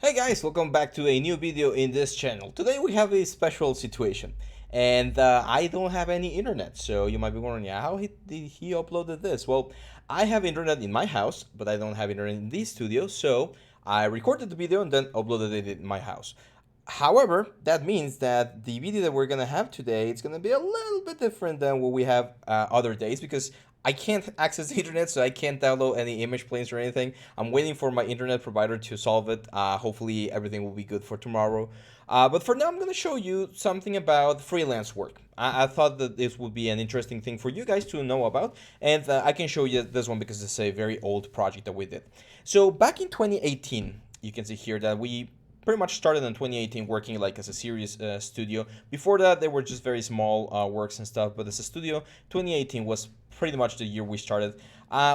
Hey guys, welcome back to a new video in this channel. Today we have a special situation and I don't have any internet, so you might be wondering, yeah, how did he uploaded this? Well, I have internet in my house, but I don't have internet in the studio, so I recorded the video and then uploaded it in my house. However, that means that the video that we're gonna have today, it's gonna be a little bit different than what we have other days because I can't access the internet, so I can't download any image planes or anything. I'm waiting for my internet provider to solve it. Hopefully everything will be good for tomorrow. But for now, I'm gonna show you something about freelance work. I thought that this would be an interesting thing for you guys to know about, and I can show you this one because it's a very old project that we did. So back in 2018, you can see here that we pretty much started in 2018 working like as a serious studio. Before that, they were just very small works and stuff, but as a studio, 2018 was pretty much the year we started.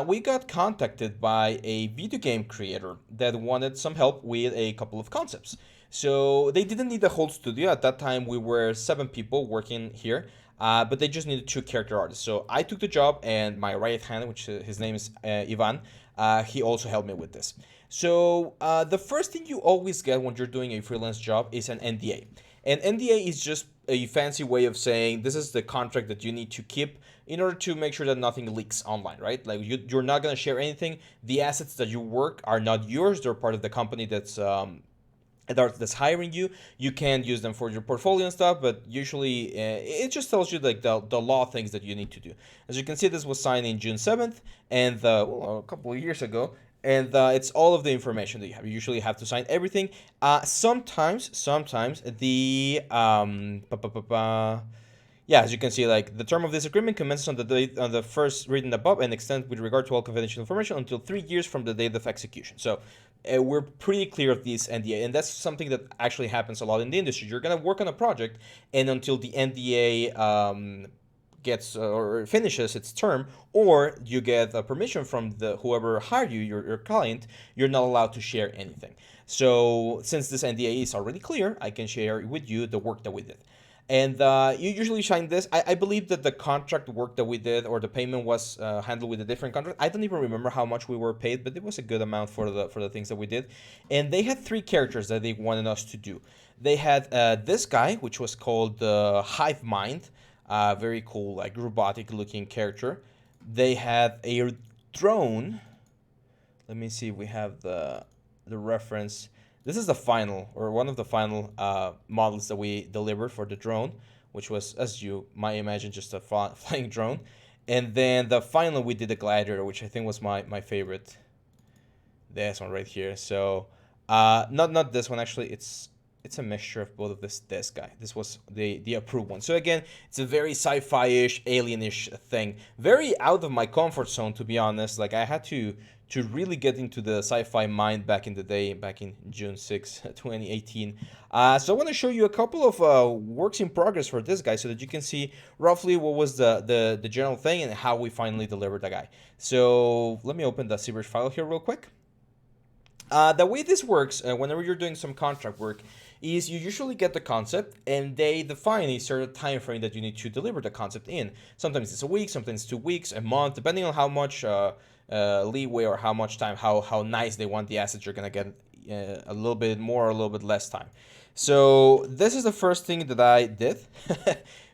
We got contacted by a video game creator that wanted some help with a couple of concepts. So they didn't need the whole studio. At that time, we were 7 people working here, but they just needed 2 character artists. So I took the job, and my right hand, which his name is Ivan, he also helped me with this. So the first thing you always get when you're doing a freelance job is an NDA. And NDA is just a fancy way of saying this is the contract that you need to keep in order to make sure that nothing leaks online, right? Like you're not going to share anything. The assets that you work are not yours. They're part of the company that's hiring you. You can use them for your portfolio and stuff, but usually it just tells you like the law things that you need to do. As you can see, this was signed in June 7th, and a couple of years ago, and it's all of the information that you have. You usually have to sign everything. Sometimes the yeah, as you can see, like the term of this agreement commences on the date on the first written above and extends with regard to all confidential information until 3 years from the date of execution. So we're pretty clear of this NDA, and that's something that actually happens a lot in the industry. You're gonna work on a project, and until the NDA gets or finishes its term, or you get a permission from the whoever hired you, your client, you're not allowed to share anything. So since this NDA is already clear, I can share with you the work that we did. And you usually sign this. I believe that the contract work that we did or the payment was handled with a different contract. I don't even remember how much we were paid, but it was a good amount for the things that we did. And they had 3 characters that they wanted us to do. They had this guy, which was called Hive Mind, very cool, like robotic looking character. They had a drone. Let me see if we have the reference. This is the final, or one of the final models that we delivered for the drone, which was, as you might imagine, just a flying drone. And then the final, we did the glider, which I think was my favorite. This one right here. So, not this one actually. It's a mixture of both of this guy. This was the approved one. So again, it's a very sci-fi-ish, alien-ish thing. Very out of my comfort zone, to be honest. Like I had to really get into the sci-fi mind back in the day, back in June 6, 2018. So I want to show you a couple of works in progress for this guy so that you can see roughly what was the general thing and how we finally delivered the guy. So let me open the ZBrush file here real quick. The way this works, whenever you're doing some contract work, is you usually get the concept and they define a certain time frame that you need to deliver the concept in. Sometimes it's a week, sometimes 2 weeks, a month, depending on how much leeway or how much time, how nice they want the assets. You're gonna get a little bit more or a little bit less time. So this is the first thing that I did.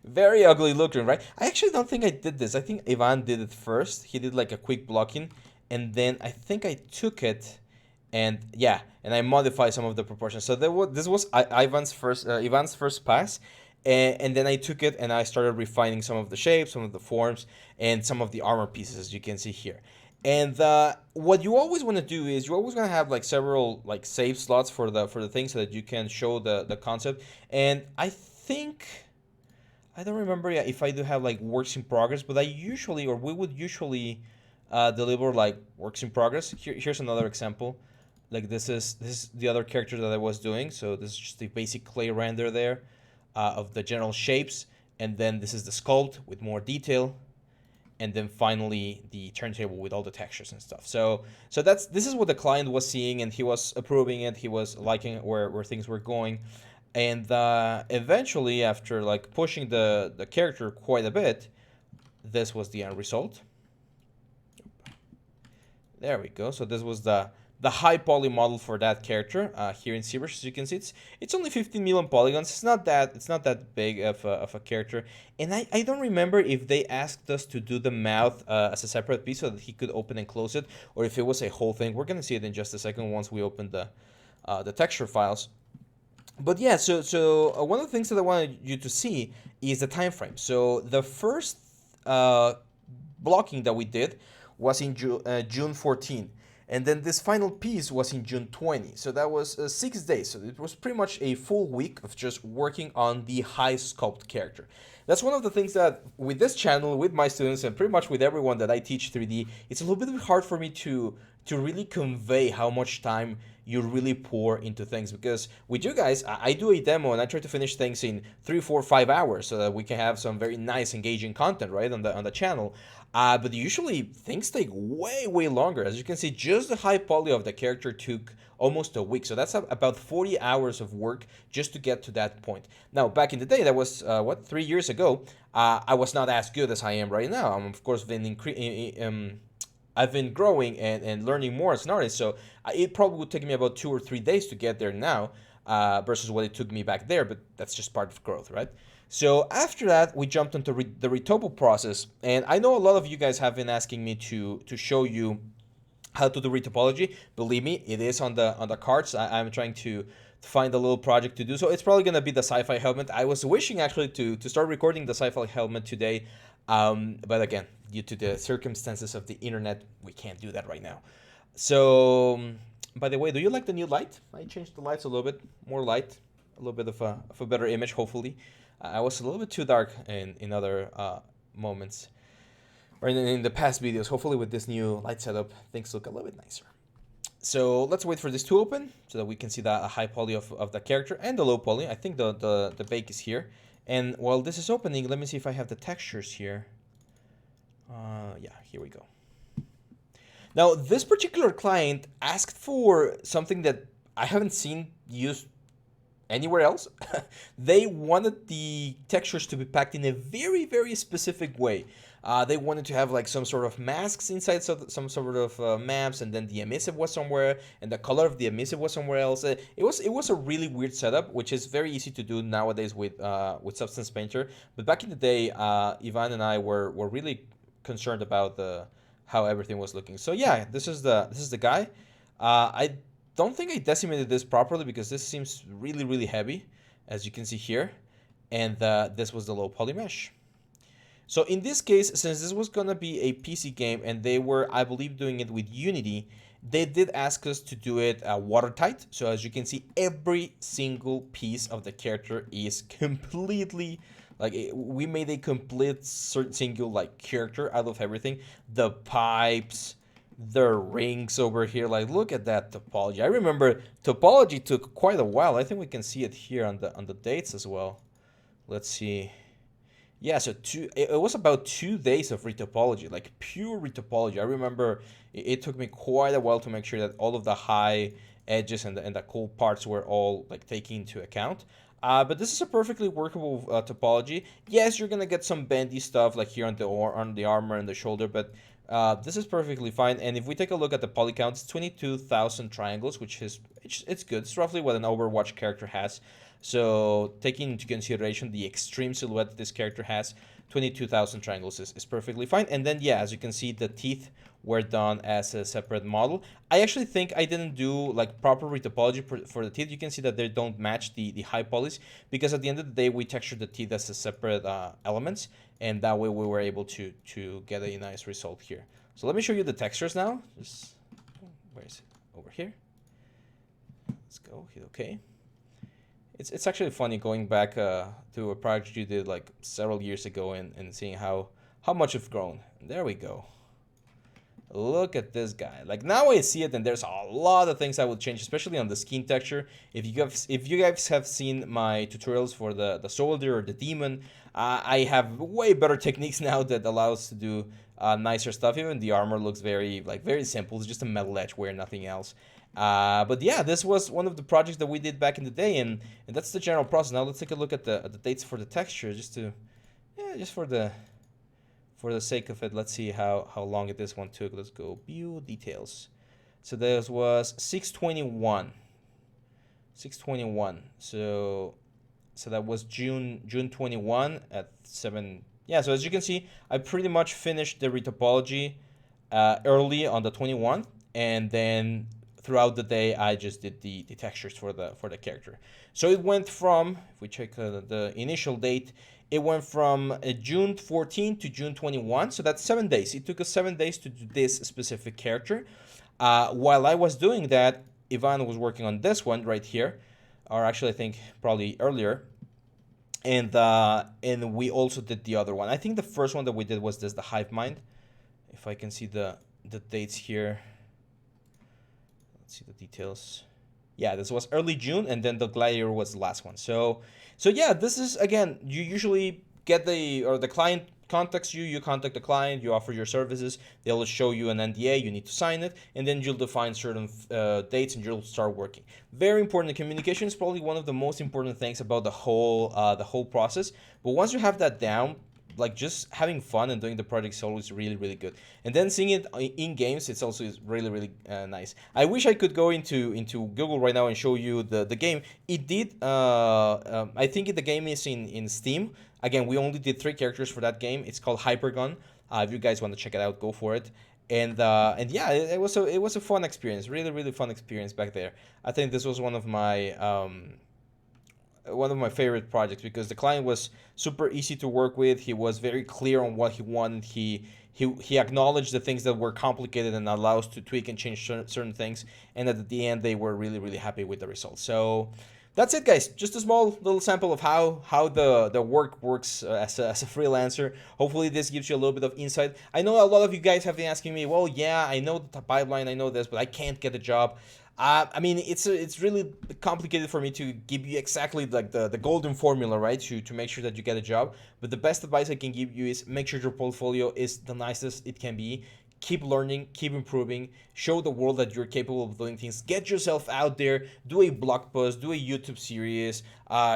Very ugly looking, right? I actually don't think I did this. I think Ivan did it first. He did like a quick blocking, and then I think I took it. And yeah, and I modified some of the proportions. So this was Ivan's first pass, and then I took it and I started refining some of the shapes, some of the forms, and some of the armor pieces, as you can see here. And what you always want to do is you always want to have like several like save slots for the thing so that you can show the concept. And I think I don't remember yet if I do have like works in progress, but we would usually deliver like works in progress. Here's another example. Like this is the other character that I was doing. So this is just a basic clay render there of the general shapes, and then this is the sculpt with more detail, and then finally the turntable with all the textures and stuff. So this is what the client was seeing, and he was approving it. He was liking where things were going, and eventually, after like pushing the character quite a bit, this was the end result. There we go. So this was the the high poly model for that character here in ZBrush. As you can see, it's only 15 million polygons. It's not that big of a character. And I don't remember if they asked us to do the mouth as a separate piece so that he could open and close it, or if it was a whole thing. We're gonna see it in just a second once we open the texture files. But yeah, so one of the things that I wanted you to see is the time frame. So the first blocking that we did was in June 14. And then this final piece was in June 20. So that was 6 days. So it was pretty much a full week of just working on the high sculpt character. That's one of the things that with this channel, with my students, and pretty much with everyone that I teach 3D, it's a little bit hard for me to really convey how much time you really pour into things. Because with you guys, I do a demo and I try to finish things in 3, 4, 5 hours so that we can have some very nice engaging content, right, on the channel. But usually things take way longer. As you can see, just the high poly of the character took almost a week. So that's about 40 hours of work just to get to that point. Now, back in the day, that was, 3 years ago, I was not as good as I am right now. I'm, of course, I've been growing and learning more as an artist. So it probably would take me about 2 or 3 days to get there now versus what it took me back there. But that's just part of growth, right? So after that, we jumped into the retopo process, and I know a lot of you guys have been asking me to show you how to do retopology. Believe me, it is on the cards. I'm trying to find a little project to do. So it's probably gonna be the sci-fi helmet. I was wishing actually to start recording the sci-fi helmet today, but again, due to the circumstances of the internet, we can't do that right now. So, by the way, do you like the new light? I changed the lights a little bit, more light, a little bit of a better image, hopefully. I was a little bit too dark in other moments, or in the past videos. Hopefully with this new light setup, things look a little bit nicer. So let's wait for this to open so that we can see the high poly of the character and the low poly. I think the bake is here. And while this is opening, let me see if I have the textures here. Yeah, here we go. Now, this particular client asked for something that I haven't seen used anywhere else. They wanted the textures to be packed in a very specific way. They wanted to have like some sort of masks inside, some sort of maps, and then the emissive was somewhere, and the color of the emissive was somewhere else. It was a really weird setup, which is very easy to do nowadays with Substance Painter. But back in the day, Ivan and I were really concerned about how everything was looking. So yeah, this is the guy. I don't think I decimated this properly because this seems really heavy, as you can see here, and this was the low poly mesh. So in this case, since this was gonna be a PC game and they were, I believe, doing it with Unity, they did ask us to do it watertight. So as you can see, every single piece of the character is completely, like, we made a complete single like character out of everything. The pipes, the rings over here, like look at that topology. I remember topology took quite a while. I think we can see it here on the dates as well. Let's see. Yeah, so it was about 2 days of retopology, like pure retopology. I remember it took me quite a while to make sure that all of the high edges and the cool parts were all like taken into account. But this is a perfectly workable topology. Yes, you're gonna get some bendy stuff like here on the armor and the shoulder, but this is perfectly fine. And if we take a look at the poly count, it's 22,000 triangles, which is it's good. It's roughly what an Overwatch character has. So taking into consideration the extreme silhouette this character has, 22,000 triangles is perfectly fine. And then yeah, as you can see, the teeth were done as a separate model. I actually think I didn't do like proper retopology for the teeth. You can see that they don't match the high polys because at the end of the day we textured the teeth as a separate elements, and that way we were able to get a nice result here. So let me show you the textures now. Just, where is it? Over here. Let's go, hit OK. It's actually funny going back to a project you did like several years ago and seeing how much you've grown. And there we go. Look at this guy. Like now I see it, and there's a lot of things I would change, especially on the skin texture. If you guys have seen my tutorials for the soldier or the demon, I have way better techniques now that allows to do nicer stuff. Even the armor looks very simple. It's just a metal edge wear, nothing else. But yeah, this was one of the projects that we did back in the day, and that's the general process. Now let's take a look at the dates for the texture, just for the sake of it. Let's see how long this one took. Let's go view details. So this was 621. 621. So that was June 21 at 7. Yeah, so as you can see, I pretty much finished the retopology early on the 21st, and then throughout the day I just did the textures for the character. So it went from, if we check the initial date, it went from June 14 to June 21. So that's 7 days. It took us 7 days to do this specific character. While I was doing that, Ivan was working on this one right here, or actually I think probably earlier. And we also did the other one. I think the first one that we did was this, the Hive Mind. If I can see the dates here. Let's see the details. Yeah, this was early June, and then the Gladiator was the last one. So yeah, this is, again, you usually get the client contacts you, you contact the client, you offer your services, they'll show you an NDA, you need to sign it, and then you'll define certain dates and you'll start working. Very important. Communication is probably one of the most important things about the whole process. But once you have that down, like, just having fun and doing the project is always really, really good. And then seeing it in games, it's also really, really nice. I wish I could go into Google right now and show you the game. It did, I think the game is in Steam. Again, we only did 3 characters for that game. It's called Hypergun. If you guys want to check it out, go for it. And yeah, it was a fun experience, really, really fun experience back there. I think this was one of my favorite projects because the client was super easy to work with. He was very clear on what he wanted. He acknowledged the things that were complicated and allowed us to tweak and change certain things. And at the end, they were really, really happy with the results. So that's it, guys. Just a small little sample of how the work works as a freelancer. Hopefully this gives you a little bit of insight. I know a lot of you guys have been asking me, well, yeah, I know the pipeline, I know this, but I can't get a job. I mean, it's really complicated for me to give you exactly like the golden formula, right, to make sure that you get a job. But the best advice I can give you is make sure your portfolio is the nicest it can be. Keep learning, keep improving, show the world that you're capable of doing things. Get yourself out there, do a blog post, do a YouTube series,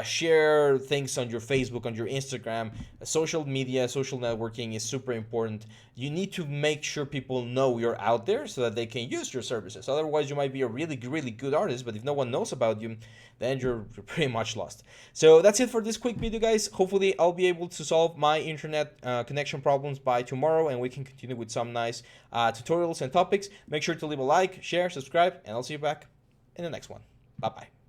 share things on your Facebook, on your Instagram. Social media, social networking is super important. You need to make sure people know you're out there so that they can use your services. Otherwise, you might be a really, really good artist, but if no one knows about you, then you're pretty much lost. So that's it for this quick video, guys. Hopefully, I'll be able to solve my internet connection problems by tomorrow, and we can continue with some nice tutorials and topics. Make sure to leave a like, share, subscribe, and I'll see you back in the next one. Bye-bye.